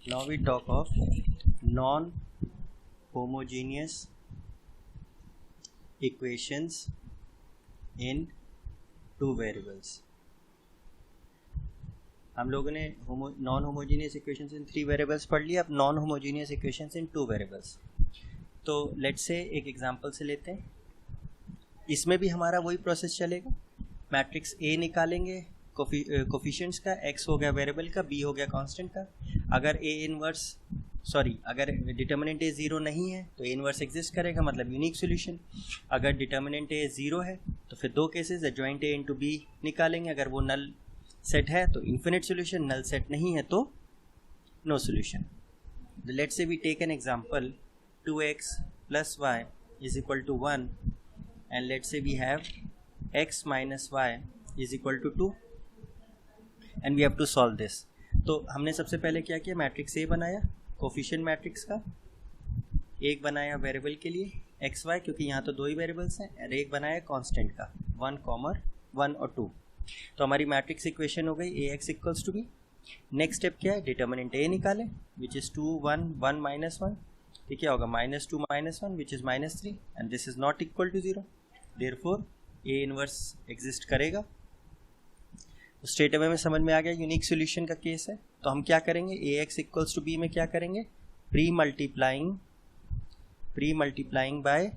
Now we talk of non-homogeneous equations in two variables. हम लोगों ने नॉन होमोजीनियस इक्वेशंस इन 3 variables पढ़ लिया. अब नॉन होमोजीनियस इक्वेशंस इन 2 वेरिएबल्स. तो लेट्स से एक एग्जांपल से लेते हैं. इसमें भी हमारा वही प्रोसेस चलेगा. मैट्रिक्स ए निकालेंगे कोफिशिएंट्स का, एक्स हो गया वेरिएबल का, बी हो गया कांस्टेंट का. अगर अगर डिटर्मिनेंट ए 0 नहीं है तो ए इनवर्स एग्जिस्ट करेगा, मतलब यूनिक सॉल्यूशन. अगर डिटर्मिनेंट ए 0 है तो फिर दो cases adjoint A into B निकालेंगे. अगर वो नल सेट है तो इन्फिनिट सॉल्यूशन, नल सेट नहीं है तो no solution. Let's say we take an example 2x plus y is equal to 1 and let's say we have x minus y is equal to 2 and we have to solve this. तो हमने सबसे पहले क्या किया, matrix A बनाया coefficient matrix का, एक बनाया वेरिएबल के लिए एक्स वाई, क्योंकि यहाँ तो दो ही वेरिएबल्स हैं, और एक बनाया कांस्टेंट का 1 और 2. तो हमारी मैट्रिक्स इक्वेशन हो गई A X equals to B. Next step क्या है, डिटर्मिनेंट ए निकालें विच इज़ 2 1 1 -1. तो क्या होगा -2 -1 which is -3 and this is not equal to 0. Therefore A inverse exist करेगा. तो स्ट्रेट अवे में समझ में आ गया यूनिक सॉल्यूशन का केस है. तो हम क्या करेंगे, A X equals to B में क्या करेंगे, pre multiplying by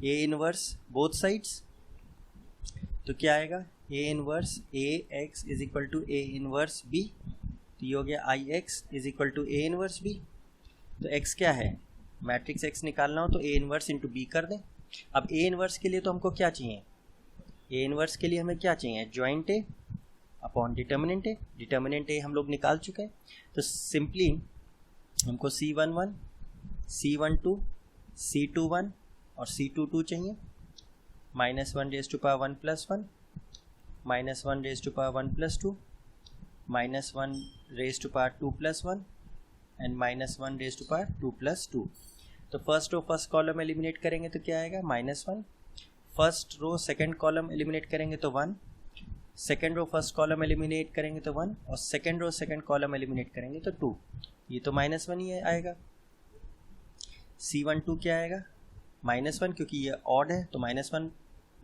A inverse both sides. तो क्या आएगा, A inverse A X is equal to A inverse B. तो ये हो गया I X is equal to A inverse B. तो x क्या है, मैट्रिक्स x निकालना हो तो a इनवर्स इंटू बी कर दें. अब a इनवर्स के लिए तो हमको क्या चाहिए, a इनवर्स के लिए हमें क्या चाहिए, joint a upon determinant a. Determinant a हम लोग निकाल चुके हैं. तो सिंपली हमको C11, C12, C21 और C22 चाहिए. -1 raise to power 1 + 1, -1 raise to power 1 + 2, -1 raise to power 2 + 1 and -1 raise to power 2 + 2. तो first row first column eliminate करेंगे तो क्या आएगा, -1. First row second column eliminate करेंगे तो 1. Second row first column eliminate करेंगे तो 1 और second row second column eliminate करेंगे तो 2. ये तो -1 ही आएगा. C12 क्या आएगा, -1, क्योंकि ये ऑड है तो -1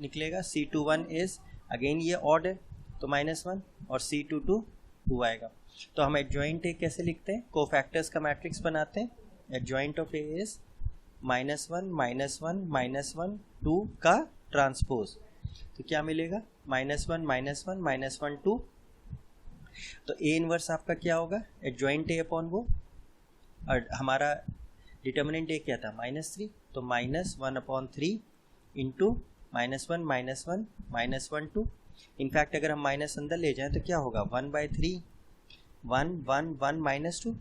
निकलेगा. C21 इज अगेन ये ऑड है तो -1 और C22 2 आएगा. तो हम एडजॉइंट ए कैसे लिखते हैं, कोफैक्टर्स का मैट्रिक्स बनाते हैं. एडजॉइंट ऑफ ए इज -1 -1 -1 2 का ट्रांसपोज. तो क्या मिलेगा, -1 -1 -1 2. तो ए इनवर्स आपका क्या होगा, एडजॉइंट ए अपॉन वो, और हमारा डिटर्मिनेंट ए क्या था, -3. तो -1/3 इंटू -1 -1 -1 2. इनफैक्ट अगर हम माइनस अंदर ले जाएं तो क्या होगा, 1/3 1 1 1 -2.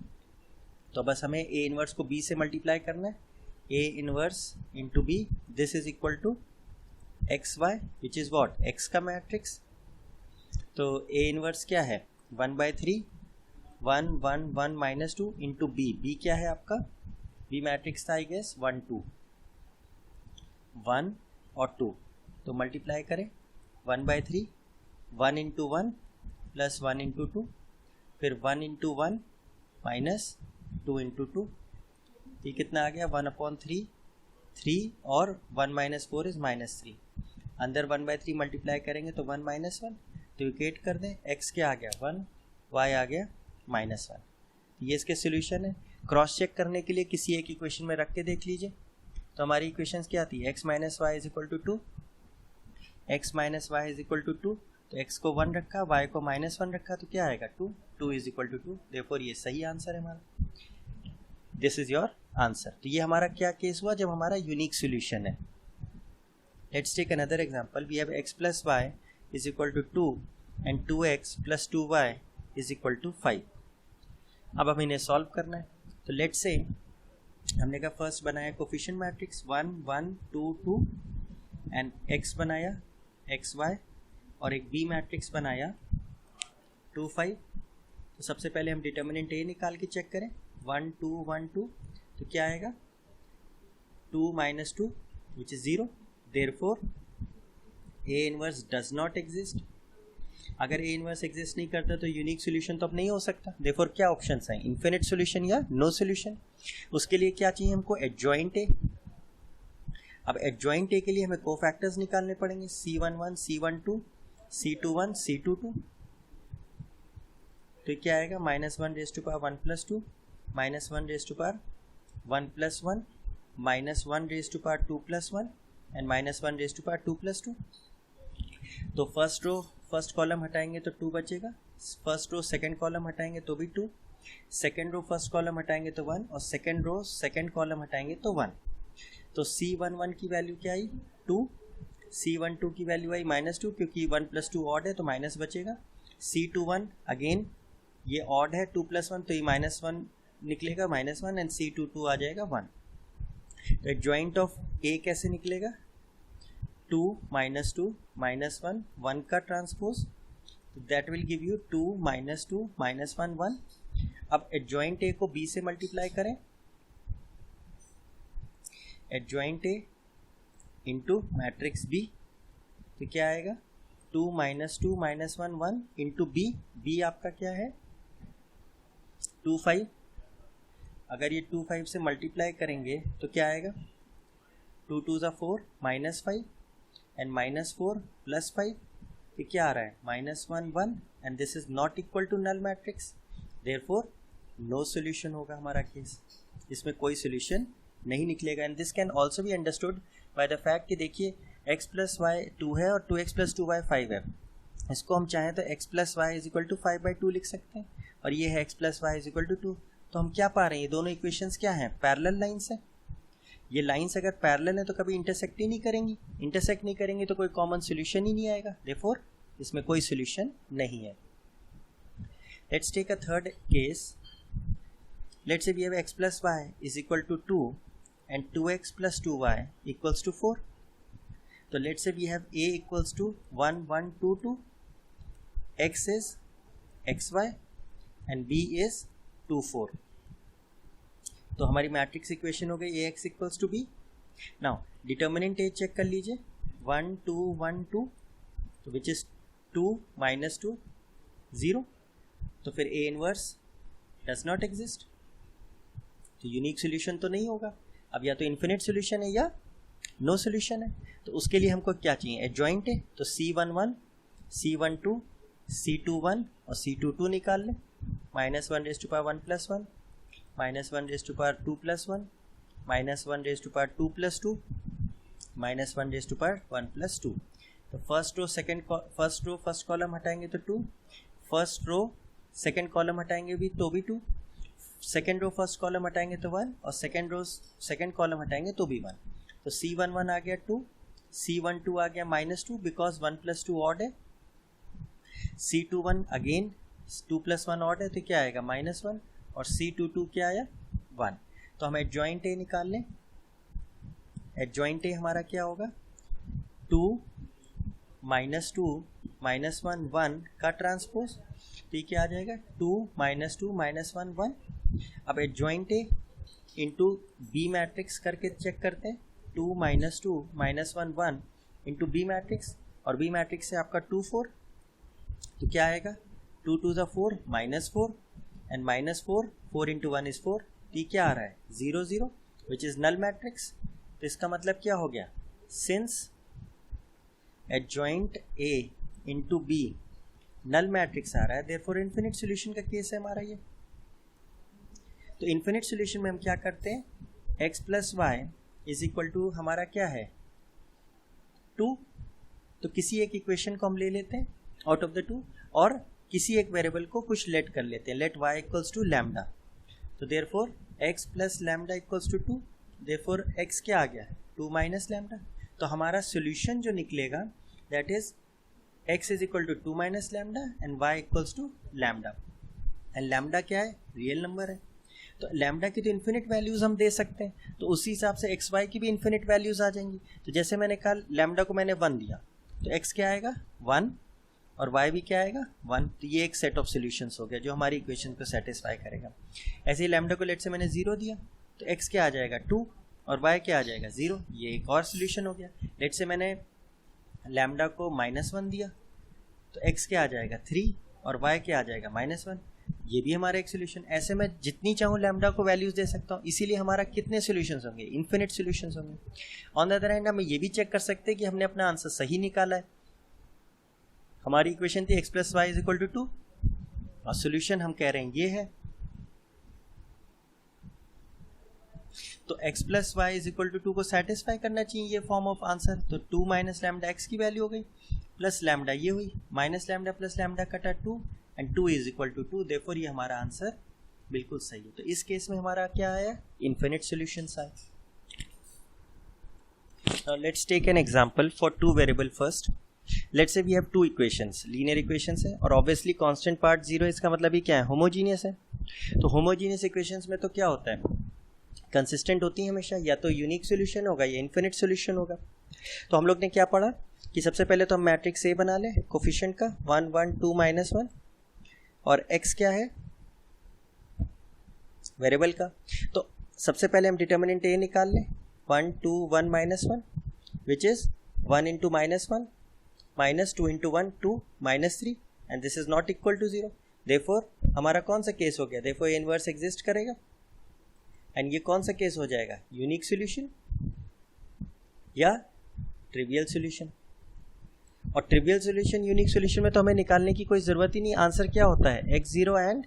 तो बस हमें ए इनवर्स को बी से मल्टीप्लाई करना है. A inverse into B, this is equal to X Y which is what, X का मैट्रिक्स. तो ए इनवर्स क्या है, 1/3 1 1 1 -2 इंटू बी. बी क्या है आपका, बी मैट्रिक्स था आई गेस 1 2 1 और 2. तो मल्टीप्लाई करें 1/3 1 इंटू 1 प्लस 1 इंटू 2, फिर 1 इंटू 1 माइनस 2 इंटू 2. ये कितना आ गया, 1/3 3 और 1 - 4 इज -3. अंदर 1/3 मल्टीप्लाई करेंगे तो 1 -1. तो इक्वेट कर दें, x क्या आ गया 1, y आ गया -1. ये इसके सोल्यूशन है. क्रॉस चेक करने के लिए किसी एक इक्वेशन में रख के देख लीजिए. तो हमारी इक्वेशन क्या आती है, x - y is equal to 2, x - y is equal to 2. तो x को 1 रखा, y को -1 रखा, तो क्या आएगा 2. 2 इज इक्वल टू 2. देयरफॉर ये सही आंसर है हमारा. This is your answer. तो ये हमारा क्या केस हुआ, जब हमारा यूनिक सॉल्यूशन है. Let's take another example. We have x + y is equal to 2 and 2x + 2y is equal to 5. अब हम इन्हें सॉल्व करना है. तो लेट्स से हमने कहा फर्स्ट बनाया कोफिशिएंट मैट्रिक्स 1 1 2 2 एंड x बनाया xy और एक बी मैट्रिक्स बनाया 2 5. तो सबसे पहले हम डिटर्मिनेंट ए निकाल के चेक करें, 1 2 1 2. तो क्या आएगा, 2 - 2 which is 0. Therefore A inverse does not exist. अगर ए इनवर्स एग्जिस्ट नहीं करता तो यूनिक सोल्यूशन तो अब नहीं हो सकता। देयरफॉर क्या ऑप्शंस हैं, इन्फिनिट सोल्यूशन या नो सोल्यूशन। उसके लिए क्या चाहिए हमको, एडजॉइंट ए। अब एडजॉइंट ए के लिए हमें कोफैक्टर्स निकालने पड़ेंगे, C11 C12 C21 C22। तो क्या आएगा, -1 raise to power 1 + 2 -1 raise to power 1 + 1 -1 raise to power 2 + 1 and -1 raise to power 2 + 2। तो फर्स्ट रो फर्स्ट कॉलम हटाएंगे तो 2 बचेगा, फर्स्ट रो सेकंड कॉलम हटाएंगे तो भी 2, सेकंड रो फर्स्ट कॉलम हटाएंगे तो 1 और सेकंड रो सेकंड कॉलम हटाएंगे तो 1। तो C11 की वैल्यू क्या आई, 2, C12 की वैल्यू आई -2 क्योंकि 1 + 2 ऑड है तो माइनस बचेगा। C21 अगेन ये ऑड है 2 + 1 तो ये -1 निकलेगा -1 एंड C22 आ जाएगा 1। तो एडजॉइंट ऑफ ए कैसे निकलेगा, 2 -2 -1 1 का transpose, that will give you 2 -2 -1 1। अब एडजॉइंट ए को बी से मल्टीप्लाई करें, adjoint A into matrix B, तो क्या आएगा 2 -2 -1 1 इंटू बी, बी आपका क्या है 2 5। अगर ये 2 5 से मल्टीप्लाई करेंगे तो क्या आएगा, 2 2 = 4 -5 एंड -4 + 5, ये क्या आ रहा है -1 1 and this is not equal to null matrix, therefore no solution होगा हमारा केस, इसमें कोई सॉल्यूशन नहीं निकलेगा। And this can also be understood by the fact कि देखिए x + y 2 है और 2x + 2y 5 है, इसको हम चाहें तो x + y = 5/2 लिख सकते हैं और ये है x + y = 2। तो हम क्या पा रहे हैं, ये दोनों इक्वेशंस क्या हैं, पैरेलल लाइंस है। ये लाइंस अगर पैरेलल है तो कभी इंटरसेक्ट ही नहीं करेंगी, इंटरसेक्ट नहीं करेंगे तो कोई कॉमन सॉल्यूशन ही नहीं आएगा, देयरफॉर इसमें कोई सॉल्यूशन नहीं है। Let's take a third case, let's say we have x + y = 2 and 2x + 2y = 4। तो let's say we have a = 1 1 2 2, x is xy and b is 2 4। तो हमारी मैट्रिक्स इक्वेशन हो गई ax = b। Now determinant a check कर लीजिए, 1 2 1 2, तो which is 2 -2 0, तो फिर a inverse does not exist, तो यूनिक सोल्यूशन तो नहीं होगा। अब या तो इन्फिनिट सोल्यूशन है या नो सोल्यूशन है। तो उसके लिए हमको क्या चाहिए, एडजॉइंट है, तो C11 C12 C21 और C22 निकाल लें, -1 raise to power 1 + 1 -1 raise to power 2 + 1 -1 raise to power 2 + 2 -1 raise to power 1 + 2। तो फर्स्ट रो फर्स्ट कॉलम हटाएंगे तो 2, फर्स्ट रो सेकंड कॉलम हटाएंगे भी तो भी 2, सेकेंड रो फर्स्ट कॉलम हटाएंगे तो 1 और सेकेंड रो सेकेंड कॉलम हटाएंगे तो भी 1। तो C11 आ गया 2, C12 आ गया -2 बिकॉज 1 + 2 ऑड है, C21 अगेन 2 + 1 ऑड है तो क्या आएगा -1 और C22 क्या आया 1। तो हम एडजॉइंट ए निकाल लें, एडजॉइंट ए हमारा क्या होगा 2 -2 -1 1 का ट्रांसपोज, तो ये क्या आ जाएगा 2 -2 -1 1। अब adjoint A into B matrix करके चेक करते हैं, 2 -2 -1 1 इंटू बी मैट्रिक्स, और बी मैट्रिक्स से आपका 2 4, तो क्या आएगा 2 2 = 4 -4 एंड -4 4 × 1 = 4, तो ये क्या आ रहा है 0 0 विच इज़ नल मैट्रिक्स। तो इसका मतलब क्या हो गया, since adjoint A into B null matrix आ रहा है, देयरफॉर इन्फिनिट सॉल्यूशन का केस है हमारा ये। तो इन्फिनिट सॉल्यूशन में हम क्या करते हैं, x + y = हमारा क्या है 2, तो किसी एक इक्वेशन को हम ले लेते हैं आउट ऑफ द 2 और किसी एक वेरिएबल को कुछ लेट कर लेते हैं, लेट y = लैम्डा, तो therefore x + lambda = 2, therefore x क्या आ गया 2 - लैम्डा। तो हमारा सॉल्यूशन जो निकलेगा that is x = 2 - lambda and y = lambda, and lambda क्या है रियल नंबर है। तो लैम्डा की तो इन्फिनिट वैल्यूज हम दे सकते हैं, तो उसी हिसाब से एक्स वाई की भी इन्फिनिट वैल्यूज आ जाएंगी। तो जैसे मैंने कहा लैम्डा को मैंने 1 दिया तो एक्स क्या आएगा 1 और वाई भी क्या आएगा 1, तो ये एक सेट ऑफ सॉल्यूशंस हो गया जो हमारी इक्वेशन को सेटिस्फाई करेगा। ऐसे ही लैम्डा को लेट से मैंने 0 दिया तो एक्स क्या आ जाएगा 2 और वाई क्या आ जाएगा 0, ये एक और सॉल्यूशन हो गया। लेट से मैंने लैम्डा को -1 दिया तो x क्या आ जाएगा 3 और y क्या आ जाएगा -1। ये भी हमारा एक सोल्यूशन। ऐसे मैं जितनी चाहूँ लैम्डा को वैल्यूज दे सकता हूँ, इसीलिए हमारा कितने सोल्यूशंस होंगे, इन्फिनिट सोल्यूशंस होंगे। ऑन द अदर हैंड हम ये भी चेक कर सकते हैं कि हमने अपना आंसर सही निकाला है। हमारी इक्वेशन थी x + y = 2 और सोल्यूशन हम कह रहे हैं ये है। तो x + y = 2 को सेटिस्फाई करना चाहिए ये फॉर्म ऑफ आंसर। तो 2 - लैम्डा x की वैल्यू हो गई प्लस लैम्डा ये हुई, माइनस लैम्डा प्लस लैम्डा कटा 2 एंड 2 = 2, देयरफॉर ये हमारा आंसर बिल्कुल सही है। तो इस केस में हमारा क्या आया, इन्फिनिट सॉल्यूशंस आए। Now let's take an example for 2 variable first. Let's say we have 2 equations, linear equations है और ऑब्वियसली कांस्टेंट पार्ट 0, इसका मतलब ये क्या है, होमोजीनियस है। तो होमोजीनियस इक्वेशंस में तो क्या होता है, कंसिस्टेंट होती है हमेशा, या तो यूनिक सॉल्यूशन होगा या इन्फिनिट सॉल्यूशन होगा। तो हम लोग ने क्या पढ़ा कि सबसे पहले तो हम मैट्रिक्स ए बना लें कोफिशिएंट का 1 1 2 -1 और x क्या है वेरिएबल का। तो सबसे पहले हम डिटर्मिनेंट a निकाल लें 1 2 1 -1 which is 1 × -1 -2 × 1 2 -3 and this is not equal to 0। Therefore हमारा कौन सा केस हो गया, देयरफॉर a इनवर्स एग्जिस्ट करेगा एंड ये कौन सा केस हो जाएगा, यूनिक सॉल्यूशन या ट्रिवियल सॉल्यूशन। और ट्रिवियल सॉल्यूशन यूनिक सॉल्यूशन में तो हमें निकालने की कोई ज़रूरत ही नहीं। आंसर क्या होता है, x0 एंड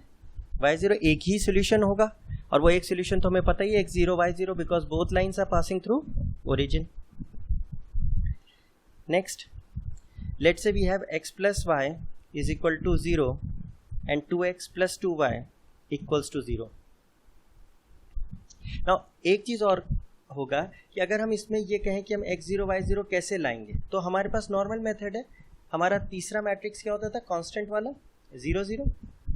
y0 एक ही सॉल्यूशन होगा और वो एक सॉल्यूशन तो हमें पता ही है x0 y0 because both lines are passing through origin. Next let's say we have x + y = 0 and 2x + 2y = 0। Now एक चीज़ और होगा कि अगर हम इसमें ये कहें कि हम x0 y0 कैसे लाएंगे, तो हमारे पास नॉर्मल मेथड है। हमारा तीसरा मैट्रिक्स क्या होता था, कांस्टेंट वाला 0 0।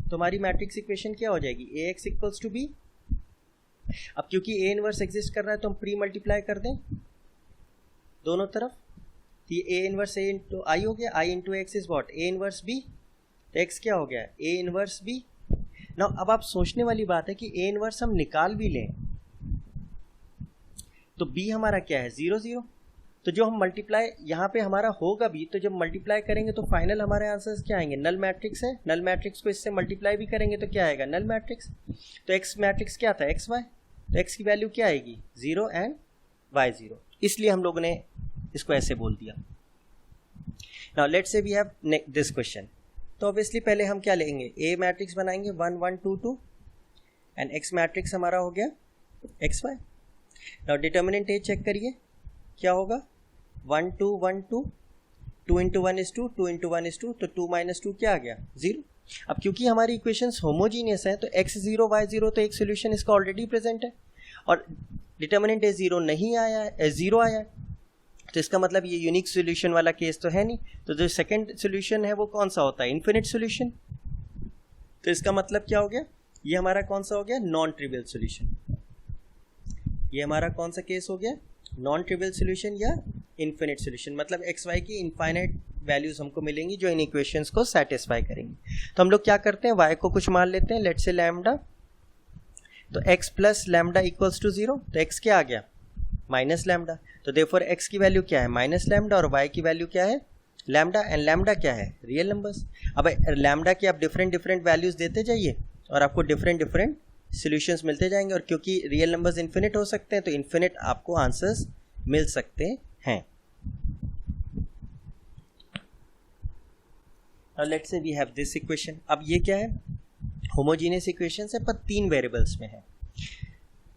तो हमारी मैट्रिक्स इक्वेशन क्या हो जाएगी, ax = b। अब क्योंकि a इनवर्स एग्जिस्ट कर रहा है तो हम प्री मल्टीप्लाई कर दें दोनों तरफ। तो ये a इनवर्स a × i हो गया, i × x is what, a inverse b। तो x क्या हो गया, a इनवर्स b। नाउ अब आप सोचने वाली बात है कि a इनवर्स हम निकाल भी लें तो b हमारा क्या है 0 0। तो जो हम मल्टीप्लाई यहाँ पे हमारा होगा भी, तो जब मल्टीप्लाई करेंगे तो फाइनल हमारे आंसर्स क्या आएंगे, नल मैट्रिक्स है। नल मैट्रिक्स को इससे मल्टीप्लाई भी करेंगे तो क्या आएगा, नल मैट्रिक्स। तो x मैट्रिक्स क्या था, xy। तो x की वैल्यू क्या आएगी 0 एंड y0, इसलिए हम लोगों ने इसको ऐसे बोल दिया। Now let's say we have this question. तो ऑब्वियसली पहले हम क्या लेंगे, a मैट्रिक्स बनाएंगे 1 1 2 2 एंड x मैट्रिक्स हमारा हो गया xy। नाउ डिटर्मिनेंट ए चेक करिए क्या होगा, 1 2 1 2 2 × 1 = 2 2 × 1 = 2, तो 2 - 2 क्या आ गया 0। अब क्योंकि हमारी इक्वेशंस होमोजीनियस है तो x0 y0 तो एक सोल्यूशन इसका ऑलरेडी प्रेजेंट है और डिटर्मिनेंट ए 0 नहीं आया है, 0 आया है, तो इसका मतलब ये यूनिक सोल्यूशन वाला केस तो है नहीं। तो जो सेकंड सोल्यूशन है वो कौन सा होता है, इन्फिनिट सोल्यूशन। तो इसका मतलब क्या हो गया, ये हमारा कौन सा हो गया, नॉन ट्रिवियल सोल्यूशन। ये हमारा कौन सा केस हो गया, नॉन ट्रिवियल सॉल्यूशन या इन्फिनिट सॉल्यूशन। मतलब एक्स वाई की इनफाइनाइट वैल्यूज हमको मिलेंगी जो इन इक्वेशंस को सेटिस्फाई करेंगी। तो हम लोग क्या करते हैं, y को कुछ मान लेते हैं, लेट्स से लैम्डा। तो x + लैम्डा = 0, तो x क्या आ गया माइनस लैम्डा। तो देयरफॉर x की वैल्यू क्या है माइनस लैम्डा और y की वैल्यू क्या है लैम्डा, एंड लैम्डा क्या है रियल नंबर्स। अब लैम्डा की आप डिफरेंट वैल्यूज देते जाइए और आपको डिफरेंट सॉल्यूशंस मिलते जाएंगे, और क्योंकि रियल नंबर्स इन्फिनिट हो सकते हैं तो इन्फिनिट आपको आंसर्स मिल सकते हैं। Now let's say we have this equation। अब ये क्या है, होमोजीनियस इक्वेशंस है पर 3 वेरिएबल्स में है।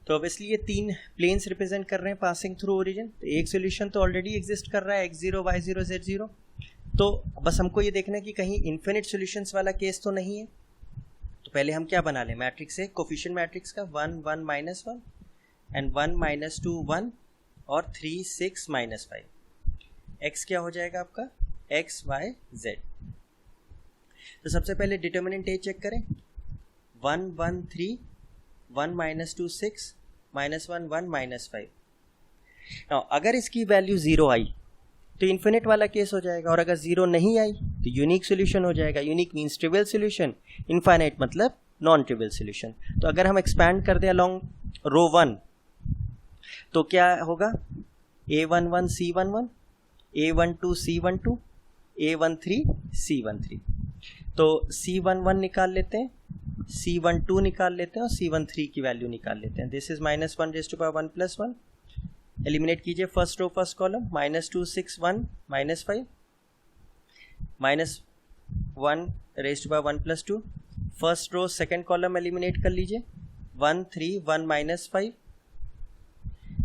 तो ऑब्वियसली ये 3 प्लेन्स रिप्रेजेंट कर रहे हैं पासिंग थ्रू ओरिजिन। तो एक सॉल्यूशन तो ऑलरेडी एग्जिस्ट कर रहा है x0 y0 z0। तो बस हमको ये देखना है कि कहीं इन्फिनिट सॉल्यूशंस वाला केस तो नहीं है। तो पहले हम क्या बना लें, मैट्रिक्स है कोफिशिएंट मैट्रिक्स का 1 1 -1 एंड 1 - 2 1 और 3 6 -5। x क्या हो जाएगा आपका x y z। तो सबसे पहले डिटर्मिनेंट a चेक करें, 1 1 3 1 - 2 6 -1 1 -5। नाउ अगर इसकी वैल्यू 0 आई तो इन्फिनिट वाला केस हो जाएगा, और अगर 0 नहीं आई तो यूनिक सोल्यूशन हो जाएगा। Unique means trivial solution, infinite मतलब नॉन ट्रिवियल सोल्यूशन। तो अगर हम एक्सपैंड कर दें अलोंग रो 1 तो क्या होगा, a11 c11 a12 c12 A13 C13। तो C11 निकाल लेते हैं, C12 निकाल लेते हैं और C13 की वैल्यू निकाल लेते हैं। दिस इज -1 + 1 एलिमिनेट कीजिए first row first column, -2 6 1 -5 -1 + 2। First row second column eliminate कर लीजिए, 1 3 1 -5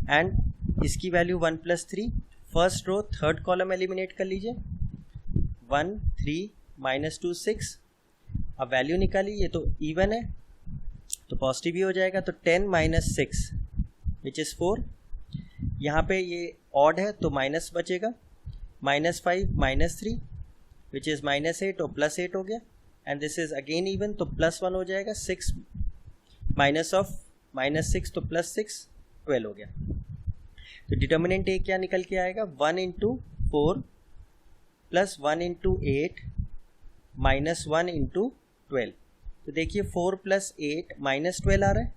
एंड इसकी value 1 + 3। First row third column eliminate कर लीजिए, 1 3 -2 6। अब वैल्यू निकाली, ये तो इवन है तो पॉजिटिव ही हो जाएगा, तो 10 - 6 विच इज़ 4। यहाँ पे ये ऑड है तो माइनस बचेगा, -5 - 3 विच इज़ -8 और +8 हो गया, and this is again even तो +1 हो जाएगा, 6 माइनस ऑफ -6 तो +6 12 हो गया। तो डिटर्मिनेंट ए क्या निकल के आएगा, 1 × 4 + 1 × 8 -1 × 12। तो देखिए 4 + 8 -12 आ रहा है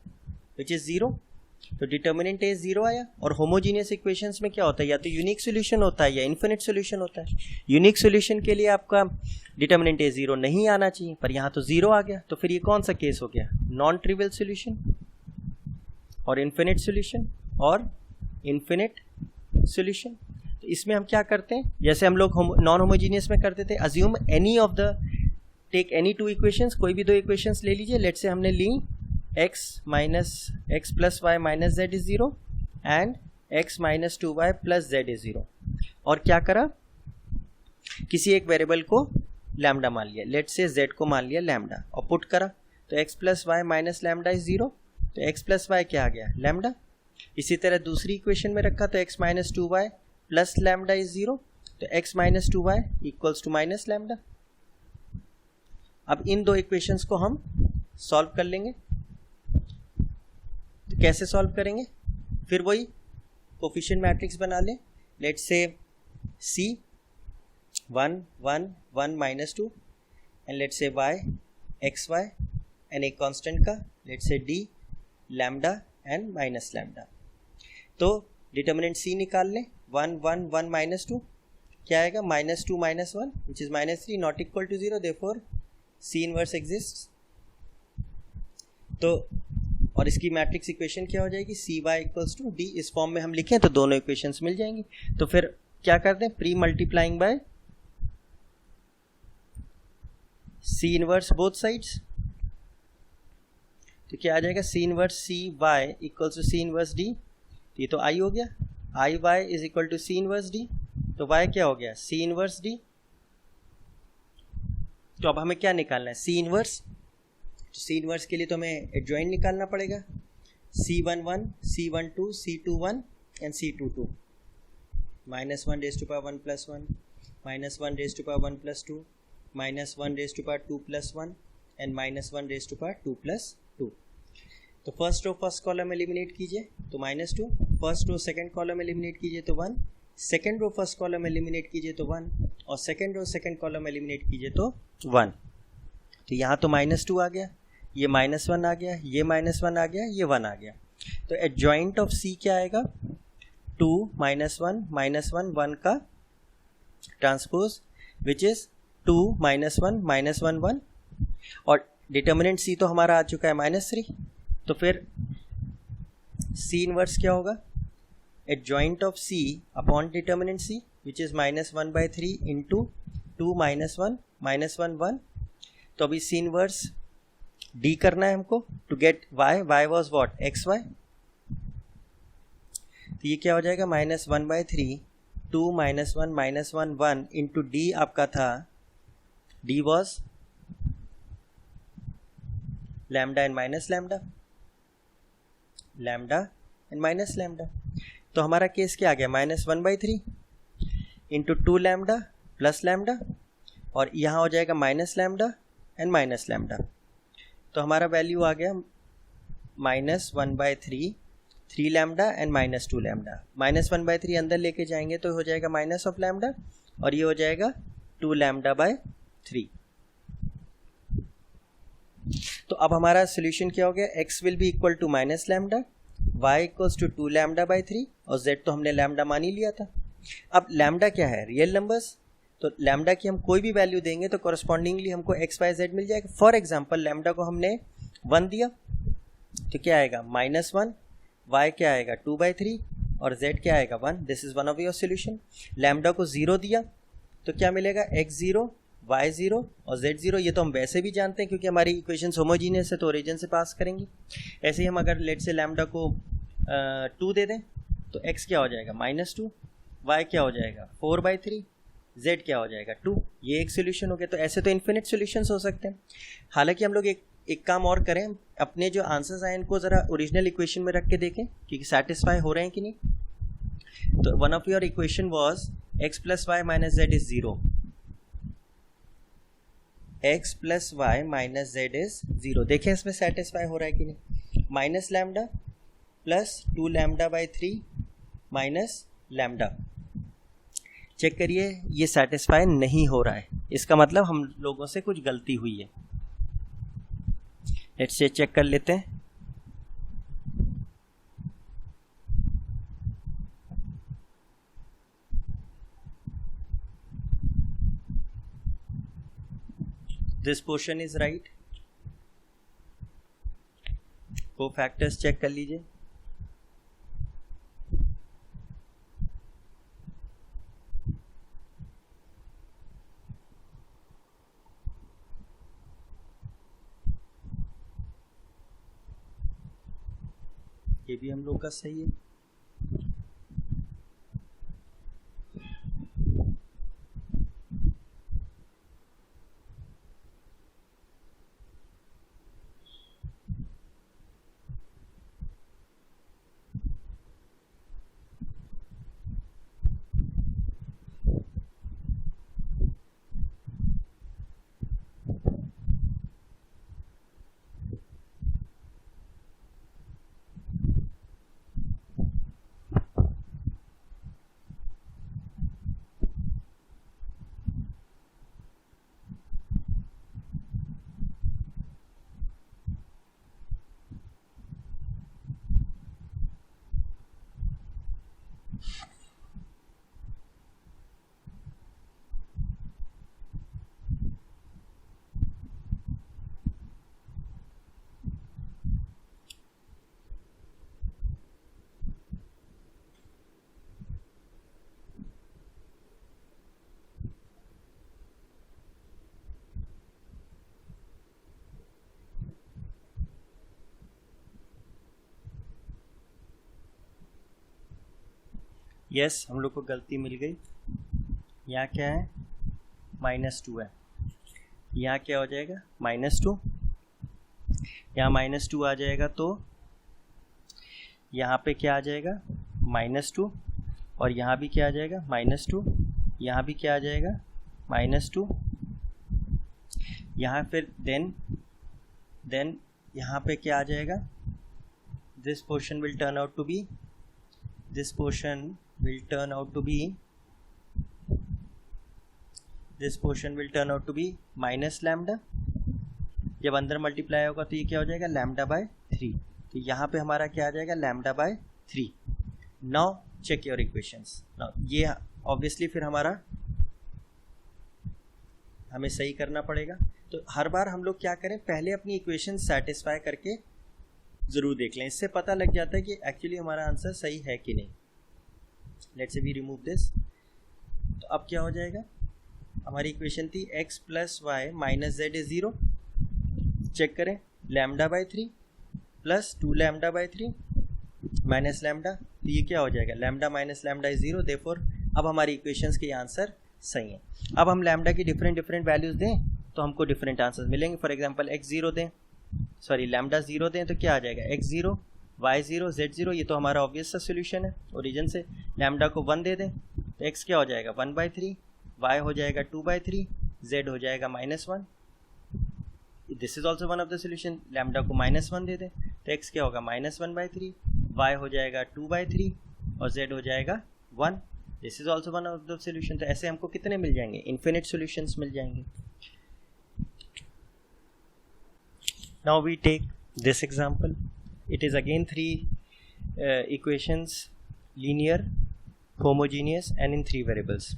विच इज़ 0, तो डिटर्मिनेंट ए 0 आया। और होमोजीनियस इक्वेशंस में क्या होता है, या तो यूनिक सोल्यूशन होता है या इन्फिनिट सोल्यूशन होता है। यूनिक सोल्यूशन के लिए आपका डिटर्मिनेंट ए 0 नहीं आना चाहिए, पर यहाँ तो 0 आ गया, तो फिर ये कौन सा केस हो गया, नॉन ट्रिवियल सोल्यूशन और इन्फिनिट सोल्यूशन और इन्फिनिट सोल्यूशन। तो इसमें हम क्या करते हैं, जैसे हम लोग नॉन होमोजीनियस में करते थे, assume any of the take any 2 equations, कोई भी 2 इक्वेशंस ले लीजिए। लेट से हमने ली x - x + y - z is 0 and x - 2y + z is 0, और क्या करा, किसी एक वेरिएबल को लैम्डा मान लिया, लेट से z को मान लिया लैम्डा और पुट करा, तो x + y - लैम्डा इज 0, तो x + y क्या आ गया, लैम्डा। इसी तरह दूसरी इक्वेशन में रखा तो x - 2y + लैम्डा इज 0, तो x - 2y = -लैम्डा। अब इन 2 इक्वेशंस को हम सॉल्व कर लेंगे। तो कैसे सॉल्व करेंगे, फिर वही कोफिशिएंट मैट्रिक्स बना लें। लेट से C 1 1 1 -2 एंड लेट से y x y एंड एक कांस्टेंट का लेट से d लैम्डा एंड -लैम्डा। तो डिटर्मिनेंट C निकाल लें, 1 1 1 -2 क्या आएगा, -2 - 1 which is -3 not equal to 0, therefore C inverse exists. तो और इसकी मैट्रिक्स इक्वेशन क्या हो जाएगी, CY = D। इस फॉर्म में हम लिखें तो दोनों इक्वेशंस मिल जाएंगी। तो फिर क्या करते हैं, pre multiplying bye C inverse both sides, तो क्या आ जाएगा, C inverse CY = C inverse D। ये तो I हो गया, IY = C इनवर्स D, तो Y क्या हो गया, C इनवर्स D। तो अब हमें क्या निकालना है, C इनवर्स। C इनवर्स के लिए तो हमें एडजॉइंट निकालना पड़ेगा, C11 C12 C21 and C22, -1 ⁻1 + 1 -1 ⁻1 + 2 -1 ⁻2 + 1 and -1 ⁻2 + 2। तो first row first column eliminate कीजिए तो -2, first row second column eliminate कीजिए तो 1, second row first column eliminate कीजिए तो 1, और second row second column eliminate कीजिए तो 1। तो यहाँ तो -2 आ गया, ये -1 आ गया, ये -1 आ गया, ये 1 आ गया। तो एडजॉइंट ऑफ C क्या आएगा, 2 -1 -1 1 का ट्रांसपोज विच इज 2 -1 -1 1, और डिटर्मिनेंट C तो हमारा आ चुका है -3। तो फिर C इनवर्स क्या होगा, adjoint of C upon determinant C which is -1/3 into 2 -1 -1 1। तो अभी C इनवर्स D करना है हमको to get y was what xy। तो ये क्या हो जाएगा, -1/3 2 -1 -1 1 इंटू D आपका था, D was lambda and -lambda, lambda and -lambda. तो हमारा केस क्या आ गया, -1/3 इंटू 2 लैम्डा + लैम्डा, और यहाँ हो जाएगा -लैम्डा एंड -लैम्डा। तो हमारा वैल्यू आ गया -1/3 3 लैम्डा एंड -2 लैम्डा। -1/3 अंदर लेके जाएंगे तो हो जाएगा माइनस ऑफ लैम्डा, और ये हो जाएगा 2 λ/3। तो अब हमारा सोल्यूशन क्या हो गया, x will be equal to -λ, y equals to 2 λ/3, और z तो हमने लैम्डा मान ही लिया था। अब लैम्डा क्या है, रियल नंबर्स, तो लैम्डा की हम कोई भी वैल्यू देंगे तो कॉरस्पॉन्डिंगली हमको एक्स वाई जेड मिल जाएगा। फॉर एग्जाम्पल लैम्डा को हमने 1 दिया तो क्या आएगा -1, y क्या आएगा 2/3 और z क्या आएगा 1। This is one of your solution. Lambda को 0 दिया तो क्या मिलेगा x0, y0 और z0। ये तो हम वैसे भी जानते हैं क्योंकि हमारी इक्वेशंस होमोजीनियस है तो ओरिजिन से पास करेंगे। ऐसे ही हम अगर लेट से लैम्डा को 2 दे दें तो x क्या हो जाएगा -2, y क्या हो जाएगा 4/3, z क्या हो जाएगा 2। ये एक सोल्यूशन हो गया। तो ऐसे तो इन्फिनिट सोल्यूशंस हो सकते हैं। हालांकि हम लोग एक काम और करें, अपने जो आंसर्स आए इनको ज़रा ओरिजिनल इक्वेशन में रख के देखें कि सेटिस्फाई हो रहे हैं कि नहीं। तो one of your equation was x + y - z is 0, x + y - z is 0। देखें इसमें सेटिस्फाई हो रहा है कि नहीं। Minus lambda plus 2 λ/3 minus lambda, check करिए ये सेटिस्फाई नहीं हो रहा है। इसका मतलब हम लोगों से कुछ गलती हुई है। लेट्स से चेक कर लेते हैं। This portion is right. को फैक्टर्स चेक कर लीजिए। ये भी हम लोग का सही है। यस, हम लोग को गलती मिल गई। यहाँ क्या है -2 है, यहाँ क्या हो जाएगा -2, यहाँ -2 आ जाएगा तो यहाँ पे क्या आ जाएगा -2 और यहाँ भी क्या आ जाएगा -2, यहाँ भी क्या आ जाएगा -2, यहाँ फिर देन यहाँ पे क्या आ जाएगा। This portion will turn out to be minus lambda. जब अंदर मल्टीप्लाई होगा तो ये क्या हो जाएगा λ/3। तो यहाँ पे हमारा क्या आ जाएगा λ/3। Now check your equations. Now ये ऑब्वियसली फिर हमें सही करना पड़ेगा। तो हर बार हम लोग क्या करें, पहले अपनी इक्वेशन सेटिस्फाई करके ज़रूर देख लें। इससे पता लग जाता है कि एक्चुअली हमारा आंसर सही है कि नहीं। Let's say we remove this. तो अब क्या हो जाएगा, हमारी इक्वेशन थी x + y - z is 0। Check करें λ/3 प्लस 2 λ/3 माइनस लैम्डा, तो ये क्या हो जाएगा lambda minus lambda is 0। Therefore अब हमारी इक्वेशंस के आंसर सही हैं। अब हम लैम्डा की डिफरेंट वैल्यूज दें तो हमको डिफरेंट आंसर्स मिलेंगे। फॉर एग्जांपल लैम्डा 0 दें तो क्या आ जाएगा x0, y0, z0। ये तो हमारा ऑब्वियस सा सोल्यूशन है ओरिजिन से। लैम्डा को 1 दे दें तो x क्या हो जाएगा 1/3, y हो जाएगा 2/3, z हो जाएगा -1। This is also one of the solution. Lambda को -1 दे दें तो x क्या होगा -1/3, y हो जाएगा 2/3 और z हो जाएगा 1। This is also one of the solution. तो ऐसे हमको कितने मिल जाएंगे, इन्फिनिट सोल्यूशंस मिल जाएंगे। Now we take this example. It is again 3 equations, linear, homogeneous and in 3 variables.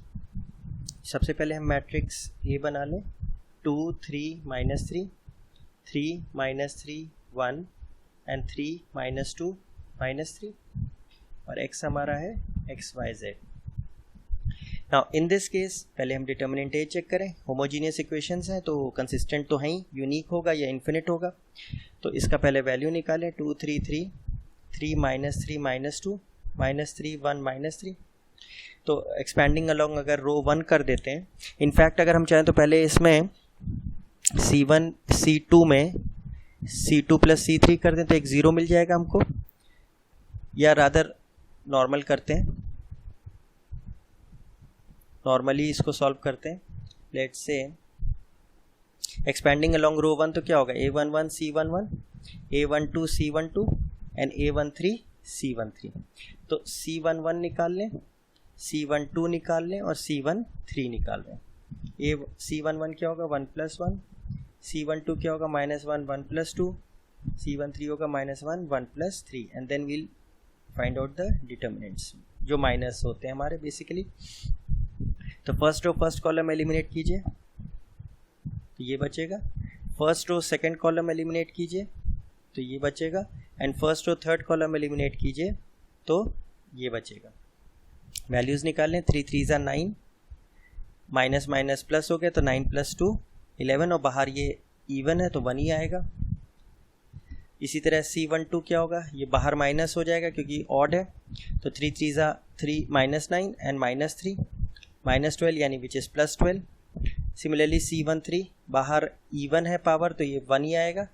सबसे पहले हम मैट्रिक्स ए बना लें, 2 3 -3, 3 -3 1 एंड 3 -2 -3, और x हमारा है x y z। Now in this case पहले हम डिटर्मिनेंट ए चेक करें। होमोजीनियस इक्वेशंस हैं तो कंसिस्टेंट तो है ही, यूनिक होगा या इन्फिनिट होगा। तो इसका पहले वैल्यू निकालें, 2 3 3, 3 -3 -2 -3 1 -3। तो एक्सपैंडिंग अलोंग अगर रो 1 कर देते हैं, इनफैक्ट अगर हम चाहें तो पहले इसमें C1 C2 में C2 + C3 कर दें तो एक 0 मिल जाएगा हमको, या रादर नॉर्मल करते हैं, नॉर्मली इसको सॉल्व करते हैं। लेट्स से एक्सपैंडिंग अलोंग रो 1 तो क्या होगा, A11 C11, A12 C12 and A13 C13। तो C11 निकाल लें, C12 निकाल लें और C13 निकाल लें। C11 क्या होगा, 1 + 1, C12 क्या होगा, -1 1 + 2, C13 होगा -1 1 + 3, and then we'll find out the determinants जो माइनस होते हैं हमारे बेसिकली। तो first row first column eliminate कीजिए तो ये बचेगा, first row second column eliminate कीजिए तो ये बचेगा, and first row third column eliminate कीजिए तो ये बचेगा। वैल्यूज़ निकालें, 3 3 = 9, माइनस माइनस प्लस हो गया तो 9 + 2 11, और बाहर ये इवन है तो 1 ही आएगा। इसी तरह C12 क्या होगा, ये बाहर माइनस हो जाएगा क्योंकि ऑड है, तो 3 3 = 3 -9 एंड -3 -12, यानी विच इज़ +12। सिमिलरली C13 बाहर इवन है पावर तो ये 1 ही आएगा,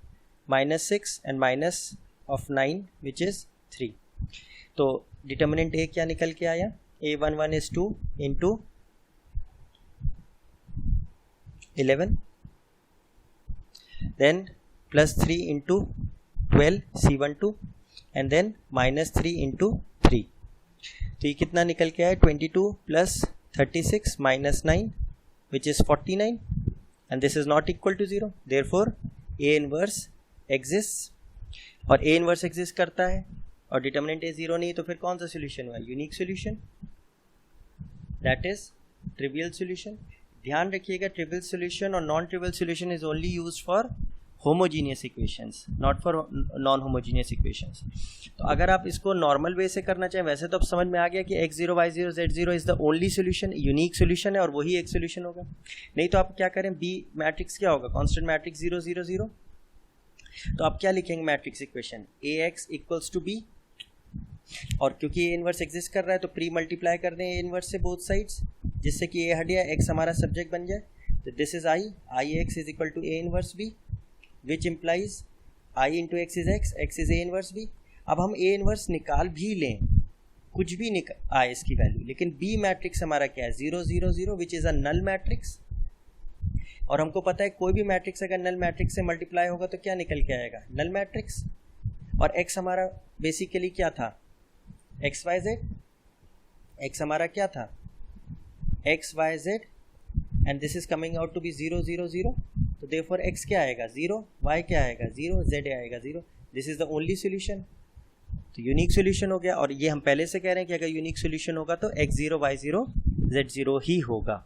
-6 एंड -9 विच इज़ 3। तो डिटर्मिनेंट ए क्या निकल के आया, A11 is 2 into 11, then +3 into 12 C12, and then -3 into 3। तो ये कितना निकल के आया, 22 + 36 - 9 which is 49, and this is not equal to 0, therefore A inverse exists। और A inverse exist करता है और डिटर्मिनेंट ए 0 नहीं, तो फिर कौन सा सोल्यूशन हुआ, unique solution, that is trivial solution. ध्यान रखिएगा, ट्रिवियल सोल्यूशन और non trivial solution is only used for homogeneous equations, not for non homogeneous equations. तो अगर आप इसको नॉर्मल वे से करना चाहें, वैसे तो अब समझ में आ गया कि x0 y0 z0 is the only solution, unique solution है और वही एक सोल्यूशन होगा। नहीं तो आप क्या करें, बी मैट्रिक्स क्या होगा, कॉन्स्टेंट मैट्रिक्स 0 0 0। तो आप क्या लिखेंगे मैट्रिक्स इक्वेशन, AX = B, और क्योंकि ए इनवर्स एग्जिस्ट कर रहा है तो प्री मल्टीप्लाई कर दें ए इनवर्स से बोथ साइड्स, जिससे कि ए हट गया, एक्स हमारा सब्जेक्ट बन जाए। तो this is I X is equal to A inverse B, which implies I into X is X, X is A inverse B. अब हम ए इनवर्स निकाल भी लें, कुछ भी आए इसकी वैल्यू, लेकिन बी मैट्रिक्स हमारा क्या है, 0 0 0 which is a null matrix. और हमको पता है कोई भी मैट्रिक्स अगर नल मैट्रिक्स से मल्टीप्लाई होगा तो क्या निकल के आएगा, नल मैट्रिक्स। और एक्स हमारा बेसिकली क्या था, एक्स वाई जेड, एक्स हमारा क्या था, X Y Z, and this is coming out to be 0 0 0। तो देयरफॉर एक्स क्या आएगा 0, वाई क्या आएगा 0, जेड आएगा 0। This is the only solution. तो यूनिक सोल्यूशन हो गया, और ये हम पहले से कह रहे हैं कि अगर यूनिक सोल्यूशन होगा तो x0 y0 z0 ही होगा।